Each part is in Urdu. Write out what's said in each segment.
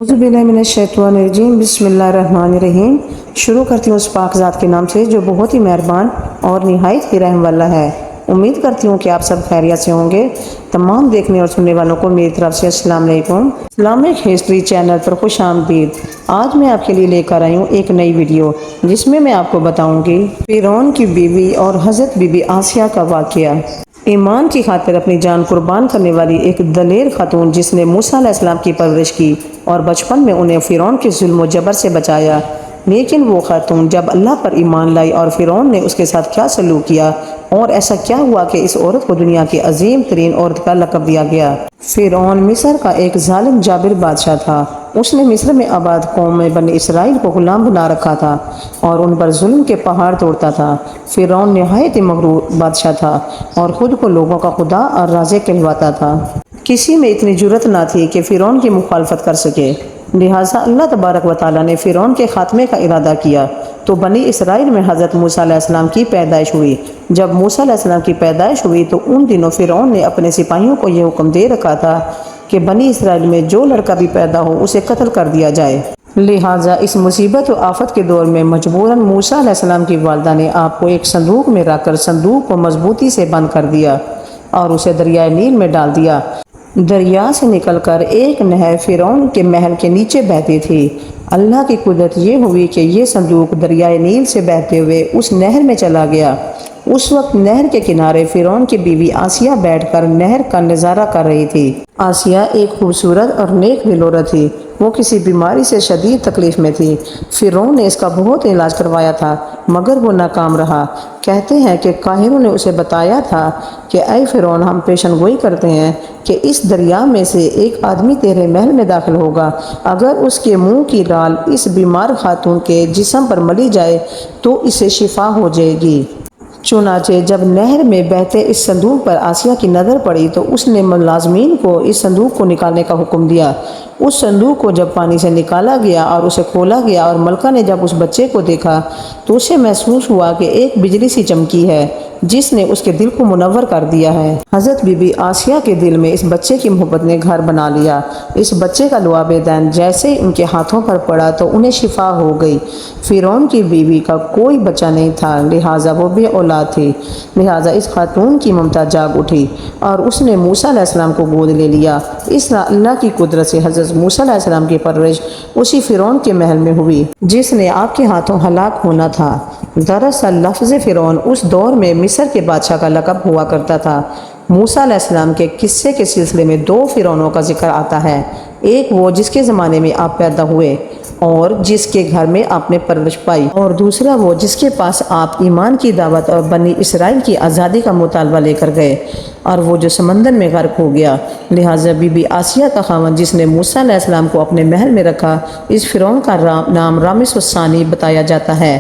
اعوذ باللہ من الشیطان الرجیم، بسم اللہ الرحمن الرحیم۔ شروع کرتی ہوں اس پاک ذات کے نام سے جو بہت ہی مہربان اور نہایت ہی رحم والا ہے۔ امید کرتی ہوں کہ آپ سب خیریت سے ہوں گے۔ تمام دیکھنے اور سننے والوں کو میری طرف سے السلام علیکم۔ اسلامک ہسٹری چینل پر خوش آمدید۔ آج میں آپ کے لیے لے کر آئی ہوں ایک نئی ویڈیو جس میں آپ کو بتاؤں گی فرعون کی بیوی اور حضرت بی بی آسیہ کا واقعہ۔ ایمان کی خاطر اپنی جان قربان کرنے والی ایک دلیر خاتون جس نے موسیٰ علیہ السلام کی پرورش کی اور بچپن میں انہیں فرعون کے ظلم و جبر سے بچایا، لیکن وہ خاتون جب اللہ پر ایمان لائی اور فرعون نے اس کے ساتھ کیا سلوک کیا اور ایسا کیا ہوا کہ اس عورت کو دنیا کی عظیم ترین عورت کا لقب دیا گیا۔ فرعون مصر کا ایک ظالم جابر بادشاہ تھا۔ اس نے مصر میں آباد قوم بنی اسرائیل کو غلام بنا رکھا تھا اور ان پر ظلم کے پہاڑ توڑتا تھا۔ فرعون نہایت ہی مغرور بادشاہ تھا اور خود کو لوگوں کا خدا اور رازق کہلواتا تھا۔ کسی میں اتنی جرت نہ تھی کہ فرعون کی مخالفت کر سکے، لہٰذا اللہ تبارک و تعالیٰ نے فرعون کے خاتمے کا ارادہ کیا تو بنی اسرائیل میں حضرت موسیٰ علیہ السلام کی پیدائش ہوئی۔ جب موسیٰ علیہ السلام کی پیدائش ہوئی تو ان دنوں فرعون نے اپنے سپاہیوں کو یہ حکم دے رکھا تھا کہ بنی اسرائیل میں جو لڑکا بھی پیدا ہو اسے قتل کر دیا جائے۔ لہٰذا اس مصیبت و آفت کے دور میں مجبوراً موسیٰ علیہ السلام کی والدہ نے آپ کو ایک صندوق میں رکھ کر صندوق کو مضبوطی سے بند کر دیا اور اسے دریائے نیل میں ڈال دیا۔ دریا سے نکل کر ایک نہر فرعون کے محل کے نیچے بہتی تھی۔ اللہ کی قدرت یہ ہوئی کہ یہ صندوق دریائے نیل سے بہتے ہوئے اس نہر میں چلا گیا۔ اس وقت نہر کے کنارے فرعون کی بیوی آسیہ بیٹھ کر نہر کا نظارہ کر رہی تھی۔ آسیہ ایک خوبصورت اور نیک دل عورت تھی۔ وہ کسی بیماری سے شدید تکلیف میں تھی۔ فرعون نے اس کا بہت علاج کروایا تھا مگر وہ ناکام رہا۔ کہتے ہیں کہ کاہنوں نے اسے بتایا تھا کہ اے فرعون، ہم پیشن گوئی کرتے ہیں کہ اس دریا میں سے ایک آدمی تیرے محل میں داخل ہوگا، اگر اس کے منہ کی لال اس بیمار خاتون کے جسم پر ملی جائے تو اسے شفا ہو جائے گی۔ چنانچہ جب نہر میں بہتے اس صندوق پر آسیہ کی نظر پڑی تو اس نے ملازمین کو اس صندوق کو نکالنے کا حکم دیا۔ اس صندوق کو جب پانی سے نکالا گیا اور اسے کھولا گیا اور ملکہ نے جب اس بچے کو دیکھا تو اسے محسوس ہوا کہ ایک بجلی سی چمکی ہے جس نے اس کے دل کو منور کر دیا ہے۔ حضرت بی بی آسیہ کے دل میں اس بچے کی محبت نے گھر بنا لیا۔ اس بچے کا لعاب دین جیسے ان کے ہاتھوں پر پڑا تو انہیں شفا ہو گئی۔ فرعون کی بیوی کا کوئی بچہ نہیں تھا، لہٰذا وہ بے اولاد تھی۔ لہٰذا اس خاتون کی ممتا جاگ اٹھی اور اس نے موسیٰ علیہ السلام کو گود لے لیا۔ اس طرح اللہ کی قدرت سے حضرت موسیٰ علیہ السلام کی پرورش اسی فرعون کے محل میں ہوئی جس نے آپ کے ہاتھوں ہلاک ہونا تھا۔ دراصل لفظ فرعون اس دور میں مصر کے بادشاہ کا لقب ہوا کرتا تھا۔ موسیٰ علیہ السلام کے قصے کے سلسلے میں دو فرعونوں کا ذکر آتا ہے، ایک وہ جس کے زمانے میں آپ پیدا ہوئے اور جس کے گھر میں آپ نے پرورش پائی، اور دوسرا وہ جس کے پاس آپ ایمان کی دعوت اور بنی اسرائیل کی آزادی کا مطالبہ لے کر گئے اور وہ جو سمندر میں غرق ہو گیا۔ لہٰذا بی بی آسیہ کا خاوند جس نے موسیٰ علیہ السلام کو اپنے محل میں رکھا، اس فرعون کا نام رامس الثانی بتایا جاتا ہے۔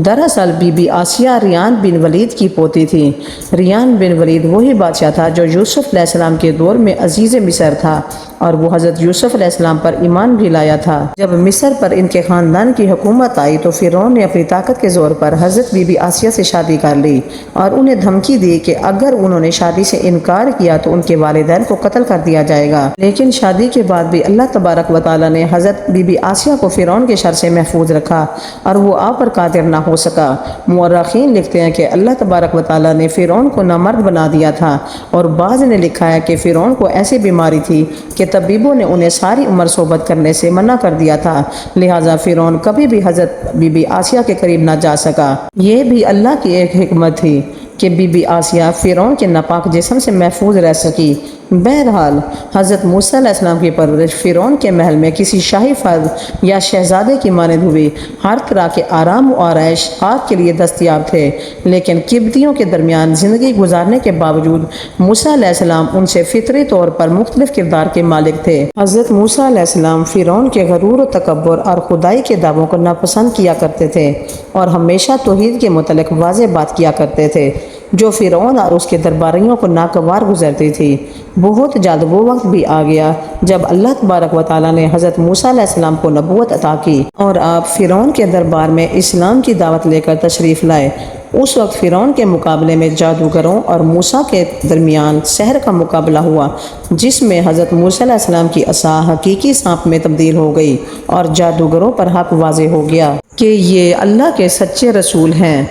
دراصل بی بی آسیہ ریان بن ولید کی پوتی تھی۔ ریان بن ولید وہی بادشاہ تھا جو یوسف علیہ السلام کے دور میں عزیز مصر تھا اور وہ حضرت یوسف علیہ السلام پر ایمان بھی لایا تھا۔ جب مصر پر ان کے خاندان کی حکومت آئی تو فرعون نے اپنی طاقت کے زور پر حضرت بی بی آسیہ سے شادی کر لی اور انہیں دھمکی دی کہ اگر انہوں نے شادی سے انکار کیا تو ان کے والدین کو قتل کر دیا جائے گا۔ لیکن شادی کے بعد بھی اللہ تبارک و تعالیٰ نے حضرت بی بی آسیہ کو فرعون کے شر سے محفوظ رکھا اور وہ آپ پر قادر نہ ہو سکا۔ مورخین لکھتے ہیں کہ اللہ تبارک و تعالیٰ نے فرعون کو نامرد بنا دیا تھا، اور بعض نے لکھا ہے کہ فرعون کو ایسی بیماری تھی کہ طبیبوں نے انہیں ساری عمر صحبت کرنے سے منع کر دیا تھا، لہٰذا فرعون کبھی بھی حضرت بی بی آسیہ کے قریب نہ جا سکا۔ یہ بھی اللہ کی ایک حکمت تھی کہ بی بی آسیہ فرعون کے ناپاک جسم سے محفوظ رہ سکی۔ بہرحال حضرت موسیٰ علیہ السلام کی پرورش فرعون کے محل میں کسی شاہی فرد یا شہزادے کی مانند ہوئی۔ ہر طرح کے آرام و آرائش آپ کے لیے دستیاب تھے، لیکن قبطیوں کے درمیان زندگی گزارنے کے باوجود موسیٰ علیہ السلام ان سے فطری طور پر مختلف کردار کے مالک تھے۔ حضرت موسیٰ علیہ السلام فرعون کے غرور و تکبر اور خدائی کے دعووں کو ناپسند کیا کرتے تھے اور ہمیشہ توحید کے متعلق واضح بات کیا کرتے تھے جو فرعون اور اس کے درباریوں کو ناگوار گزرتی تھی۔ بہت جلد وہ وقت بھی آ گیا جب اللہ تبارک و تعالیٰ نے حضرت موسیٰ علیہ السلام کو نبوت عطا کی اور آپ فرعون کے دربار میں اسلام کی دعوت لے کر تشریف لائے۔ اس وقت فرعون کے مقابلے میں جادوگروں اور موسیٰ کے درمیان سحر کا مقابلہ ہوا، جس میں حضرت موسیٰ علیہ السلام کی عصا حقیقی سانپ میں تبدیل ہو گئی اور جادوگروں پر حق واضح ہو گیا کہ یہ اللہ کے سچے رسول ہیں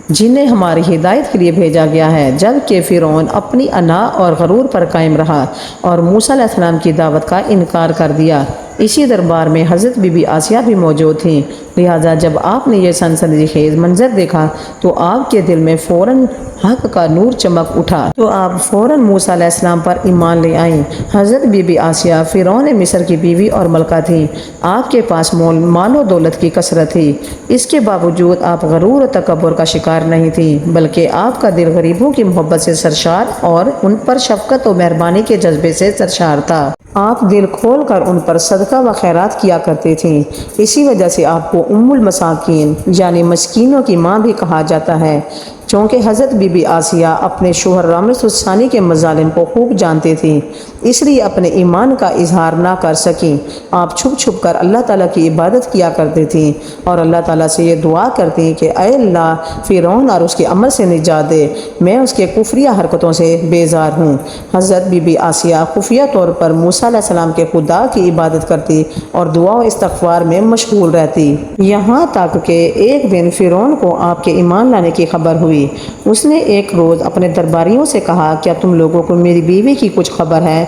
جنہیں ہماری ہدایت کے لیے بھیجا گیا ہے، جبکہ فرعون اپنی انا اور غرور پر قائم رہا اور موسیٰ علیہ السلام کی دعوت کا انکار کر دیا۔ اسی دربار میں حضرت بی بی آسیہ بھی موجود تھیں، لہٰذا جب آپ نے یہ سنسنی خیز منظر دیکھا تو آپ کے دل میں فوراً حق کا نور چمک اٹھا تو آپ فوراً موسیٰ علیہ السلام پر ایمان لے آئیں۔ حضرت بی بی آسیہ فرعون مصر کی بیوی اور ملکہ تھیں۔ آپ کے پاس مال و دولت کی کثرت تھی، اس کے باوجود آپ غرور و تکبر کا شکار نہیں تھیں، بلکہ آپ کا دل غریبوں کی محبت سے سرشار اور ان پر شفقت و مہربانی کے جذبے سے سرشار تھا۔ آپ دل کھول کر ان پر صدقہ و خیرات کیا کرتے تھیں، اسی وجہ سے آپ کو ام المساکین یعنی مسکینوں کی ماں بھی کہا جاتا ہے۔ چونکہ حضرت بی بی آسیہ اپنے شوہر رامس الثانی کے مظالم کو خوب جانتے تھیں، اس لیے اپنے ایمان کا اظہار نہ کر سکیں۔ آپ چھپ چھپ کر اللہ تعالیٰ کی عبادت کیا کرتے تھیں اور اللہ تعالیٰ سے یہ دعا کرتے کہ اے اللہ فرعون اور اس کے عمل سے نجات دے، میں اس کے کفریہ حرکتوں سے بیزار ہوں۔ حضرت بی بی آسیہ خفیہ طور پر موسیٰ علیہ السلام کے خدا کی عبادت کرتی اور دعا و استغفار میں مشغول رہتی، یہاں تک کہ ایک دن فرعون کو آپ کے ایمان لانے کی خبر ہوئی۔ اس نے ایک روز اپنے درباریوں سے کہا، کیا تم لوگوں کو میری بیوی کی کچھ خبر ہے؟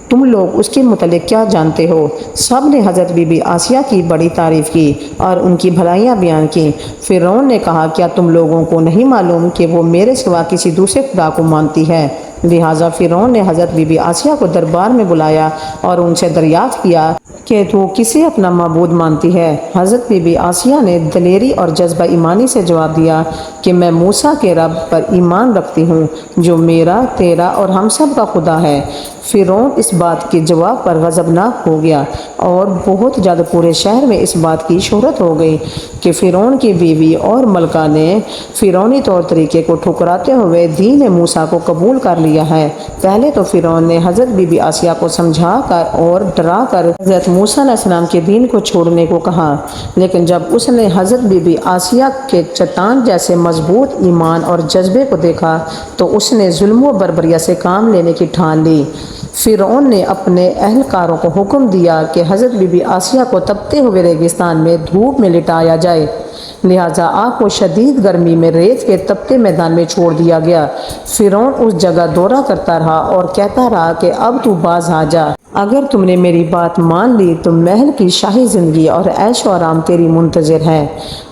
تم لوگ اس کے متعلق کیا جانتے ہو؟ سب نے حضرت بی بی آسیہ کی بڑی تعریف کی اور ان کی بھلائیاں بیان کی۔ فرعون نے کہا، کیا تم لوگوں کو نہیں معلوم کہ وہ میرے سوا کسی دوسرے خدا کو مانتی ہے؟ لہٰذا فرعون نے حضرت بی بی آسیہ کو دربار میں بلایا اور ان سے دریافت کیا کہ تو کسے اپنا معبود مانتی ہے؟ حضرت بی بی آسیہ نے دلیری اور جذبہ ایمانی سے جواب دیا کہ میں موسیٰ کے رب پر ایمان رکھتی ہوں جو میرا، تیرا اور ہم سب کا خدا ہے۔ فرعون اس بات کے جواب پر غضبناک ہو گیا اور بہت جلد پورے شہر میں اس بات کی شہرت ہو گئی کہ فرعون کی بیوی اور ملکہ نے فرعونی طور طریقے کو ٹھکراتے ہوئے دین موسیٰ کو قبول کر لیا ہے۔ پہلے تو فرعون نے حضرت بی بی آسیہ کو سمجھا کر اور ڈرا کر حضرت موسیٰ علیہ السلام کے دین کو چھوڑنے کو کہا، لیکن جب اس نے حضرت بی بی آسیہ کے چٹان جیسے مضبوط ایمان اور جذبے کو دیکھا تو اس نے ظلم و بربریت سے کام لینے کی ٹھان لی۔ فرعون نے اپنے اہلکاروں کو حکم دیا کہ حضرت بی بی آسیہ کو تپتے ہوئے ریگستان میں دھوپ میں لٹایا جائے، لہٰذا آپ کو شدید گرمی میں ریت کے تپتے میدان میں چھوڑ دیا گیا۔ فرعون اس جگہ دورہ کرتا رہا اور کہتا رہا کہ اب تو باز آ جا، اگر تم نے میری بات مان لی تو محل کی شاہی زندگی اور عیش و آرام تیری منتظر ہے۔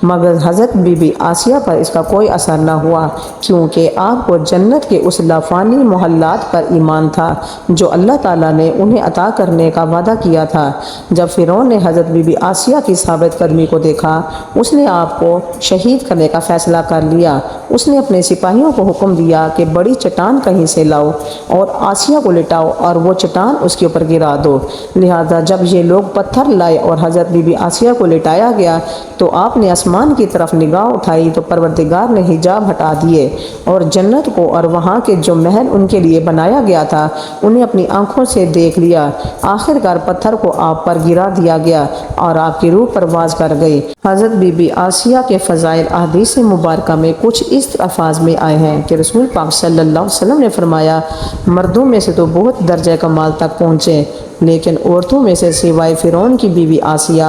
مگر حضرت بی بی آسیہ پر اس کا کوئی اثر نہ ہوا، کیونکہ آپ کو جنت کے اس لافانی محلات پر ایمان تھا جو اللہ تعالیٰ نے انہیں عطا کرنے کا وعدہ کیا تھا۔ جب فرعون نے حضرت بی بی آسیہ کی ثابت قدمی کو دیکھا، اس نے آپ کو شہید کرنے کا فیصلہ کر لیا۔ اس نے اپنے سپاہیوں کو حکم دیا کہ بڑی چٹان کہیں سے لاؤ اور آسیہ کو لٹاؤ اور وہ چٹان اس کے اوپر گرا دو۔ لہٰذا جب یہ لوگ پتھر لائے اور حضرت بی بی آسیہ کو لٹایا گیا تو آپ نے آسمان کی طرف نگاہ اٹھائی تو پروردگار نے حجاب ہٹا دیے اور جنت کو اور وہاں کے جو محل ان کے لیے بنایا گیا تھا انہیں اپنی آنکھوں سے دیکھ لیا۔ آخرکار پتھر کو آپ پر گرا دیا گیا اور آپ کی روح پرواز کر گئی۔ حضرت بی بی آسیہ کے فضائل احادیث مبارکہ میں کچھ اس الفاظ میں آئے ہیں کہ رسول پاک صلی اللہ علیہ وسلم نے فرمایا، مردوں میں سے تو بہت درجہ کمال تک پہنچے، لیکن عورتوں میں سے سوائے فرعون کی بیوی آسیہ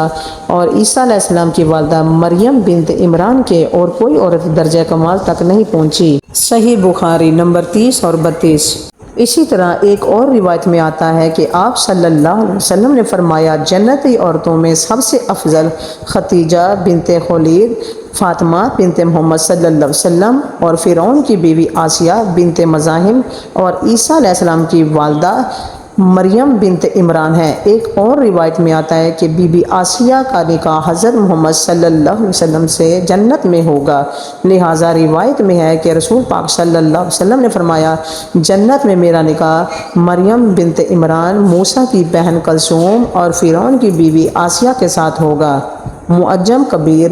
اور عیسیٰ علیہ السلام کی والدہ مریم بنت عمران کے اور کوئی عورت درجہ کمال تک نہیں پہنچی۔ صحیح بخاری نمبر 30 اور 32۔ اسی طرح ایک اور روایت میں آتا ہے کہ آپ صلی اللہ علیہ وسلم نے فرمایا، جنتی عورتوں میں سب سے افضل خدیجہ بنت خولید، فاطمہ بنت محمد صلی اللہ علیہ وسلم اور فرعون کی بیوی آسیہ بنت مزاحم اور عیسیٰ علیہ السلام کی والدہ مریم بنت عمران ہے۔ ایک اور روایت میں آتا ہے کہ بی بی آسیہ کا نکاح حضرت محمد صلی اللہ علیہ وسلم سے جنت میں ہوگا۔ لہٰذا روایت میں ہے کہ رسول پاک صلی اللہ علیہ وسلم نے فرمایا، جنت میں میرا نکاح مریم بنت عمران، موسیٰ کی بہن کلثوم اور فرعون کی بیوی آسیہ کے ساتھ ہوگا۔ معجم کبیر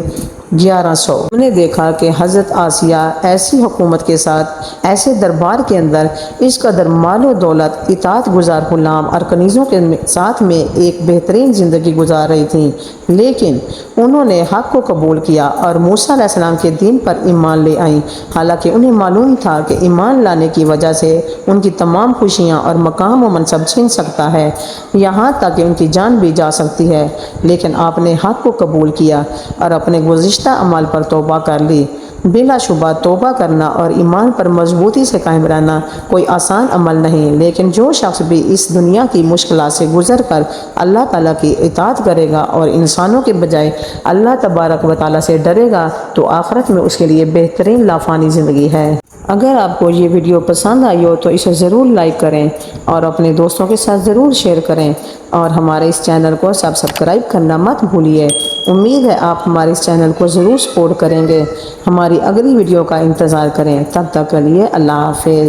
1100 ہم نے دیکھا کہ حضرت آسیہ ایسی حکومت کے ساتھ، ایسے دربار کے اندر اس قدر مال و دولت، اطاعت گزار غلام اور کنیزوں کے ساتھ میں ایک بہترین زندگی گزار رہی تھیں، لیکن انہوں نے حق کو قبول کیا اور موسیٰ علیہ السلام کے دین پر ایمان لے آئیں، حالانکہ انہیں معلوم تھا کہ ایمان لانے کی وجہ سے ان کی تمام خوشیاں اور مقام و منصب چھن سکتا ہے، یہاں تک کہ ان کی جان بھی جا سکتی ہے، لیکن آپ نے حق کو قبول کیا اور اپنے گزشتہ اعمال پر توبہ کر لی۔ بلا شبہ توبہ کرنا اور ایمان پر مضبوطی سے قائم رہنا کوئی آسان عمل نہیں، لیکن جو شخص بھی اس دنیا کی مشکلات سے گزر کر اللہ تعالیٰ کی اطاعت کرے گا اور انسانوں کے بجائے اللہ تبارک و تعالیٰ سے ڈرے گا تو آخرت میں اس کے لیے بہترین لافانی زندگی ہے۔ اگر آپ کو یہ ویڈیو پسند آئی ہو تو اسے ضرور لائک کریں اور اپنے دوستوں کے ساتھ ضرور شیئر کریں، اور ہمارے اس چینل کو سبسکرائب کرنا مت بھولیے۔ امید ہے آپ ہمارے اس چینل کو ضرور سپورٹ کریں گے۔ ہماری اگلی ویڈیو کا انتظار کریں، تب تک کے لیے اللہ حافظ۔